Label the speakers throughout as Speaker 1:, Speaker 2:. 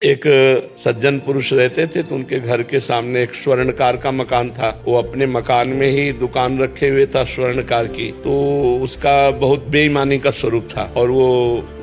Speaker 1: एक सज्जन पुरुष रहते थे तो उनके घर के सामने एक स्वर्णकार का मकान था। वो अपने मकान में ही दुकान रखे हुए था स्वर्णकार की, तो उसका बहुत बेईमानी का स्वरूप था। और वो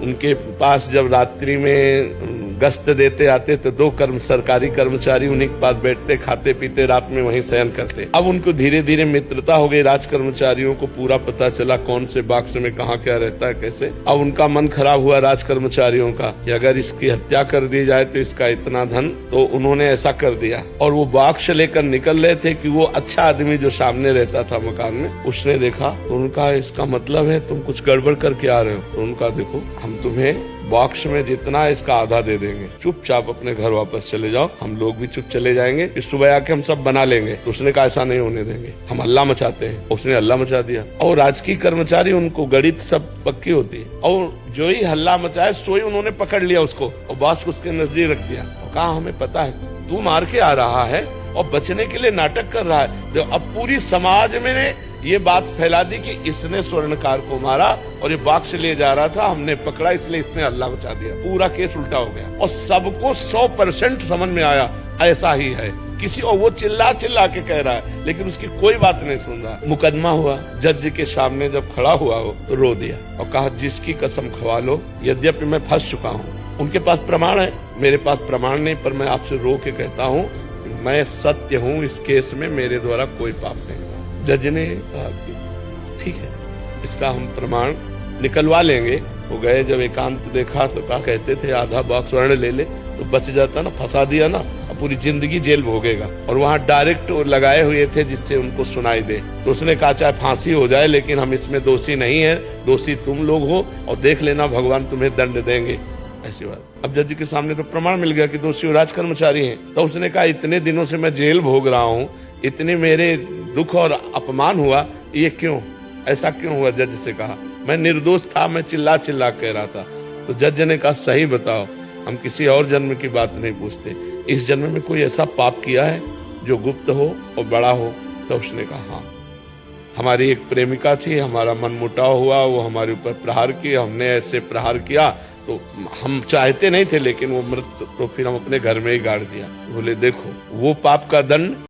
Speaker 1: उनके पास जब रात्रि में गश्त देते आते तो दो सरकारी कर्मचारी उन्हीं के पास बैठते, खाते पीते, रात में वहीं शयन करते। अब उनको धीरे धीरे मित्रता हो गई, राज कर्मचारियों को पूरा पता चला कौन से बॉक्स में कहाँ क्या रहता है कैसे। अब उनका मन खराब हुआ राज कर्मचारियों का कि अगर इसकी हत्या कर दी जाए तो इसका इतना धन, तो उन्होंने ऐसा कर दिया। और वो बॉक्स लेकर निकल रहे थे कि वो अच्छा आदमी जो सामने रहता था मकान में, उसने देखा तो उनका इसका मतलब है तुम कुछ गड़बड़ करके आ रहे हो। तो उनका देखो हम तुम्हें बॉक्स में जितना है इसका आधा दे देंगे, चुपचाप अपने घर वापस चले जाओ, हम लोग भी चुप चले जाएंगे, इस सुबह आके हम सब बना लेंगे। तो उसने कहा ऐसा नहीं होने देंगे, हम हल्ला मचाते हैं। उसने हल्ला मचा दिया और राजकीय कर्मचारी उनको गणित सब पक्की होती है, और जो ही हल्ला मचाए सोई उन्होंने पकड़ लिया उसको और बॉस को उसके नजदीक रख दिया और कहा हमें पता है तू मार के आ रहा है और बचने के लिए नाटक कर रहा है। तो अब पूरी समाज में ये बात फैला दी कि इसने स्वर्णकार को मारा और ये बॉक्स ले जा रहा था, हमने पकड़ा इसलिए इसने हल्ला मचा दिया। पूरा केस उल्टा हो गया और सबको 100% समझ में आया ऐसा ही है किसी, और वो चिल्ला चिल्ला के कह रहा है लेकिन उसकी कोई बात नहीं सुन रहा। मुकदमा हुआ, जज के सामने जब खड़ा हुआ वो तो रो दिया और कहा जिसकी कसम खवा लो, यद्यपि मैं फंस चुका हूँ, उनके पास प्रमाण है, मेरे पास प्रमाण नहीं, पर मैं आपसे रो के कहता हूँ मैं सत्य हूँ, इस केस में मेरे द्वारा कोई पाप नहीं। जज ने कहा कि ठीक है, इसका हम प्रमाण निकलवा लेंगे। वो गए, जब एकांत देखा तो कहा कहते थे आधा बॉक्स स्वर्ण ले ले तो बच जाता ना, फंसा दिया ना, अब पूरी जिंदगी जेल भोगेगा। और वहाँ डायरेक्ट लगाए हुए थे जिससे उनको सुनाई दे। तो उसने कहा चाहे फांसी हो जाए लेकिन हम इसमें दोषी नहीं है, दोषी तुम लोग हो और देख लेना भगवान तुम्हें दंड देंगे, ऐसी बात। अब जज के सामने तो प्रमाण मिल गया कि दोषी राज कर्मचारी हैं। तो उसने कहा इतने दिनों से मैं जेल भोग रहा हूँ, इतने मेरे दुख और अपमान हुआ, ये क्यों, ऐसा क्यों हुआ? जज से कहा मैं निर्दोष था, मैं चिल्ला चिल्ला कह रहा था। तो जज ने कहा सही बताओ, हम किसी और जन्म की बात नहीं पूछते, इस जन्म में कोई ऐसा पाप किया है जो गुप्त हो और बड़ा हो? तो उसने कहा हाँ, हमारी एक प्रेमिका थी, हमारा मनमुटाव हुआ, वो हमारे ऊपर प्रहार किया, हमने ऐसे प्रहार किया तो हम चाहते नहीं थे लेकिन वो मृत, तो फिर हम अपने घर में ही गाड़ दिया। बोले देखो वो पाप का दंड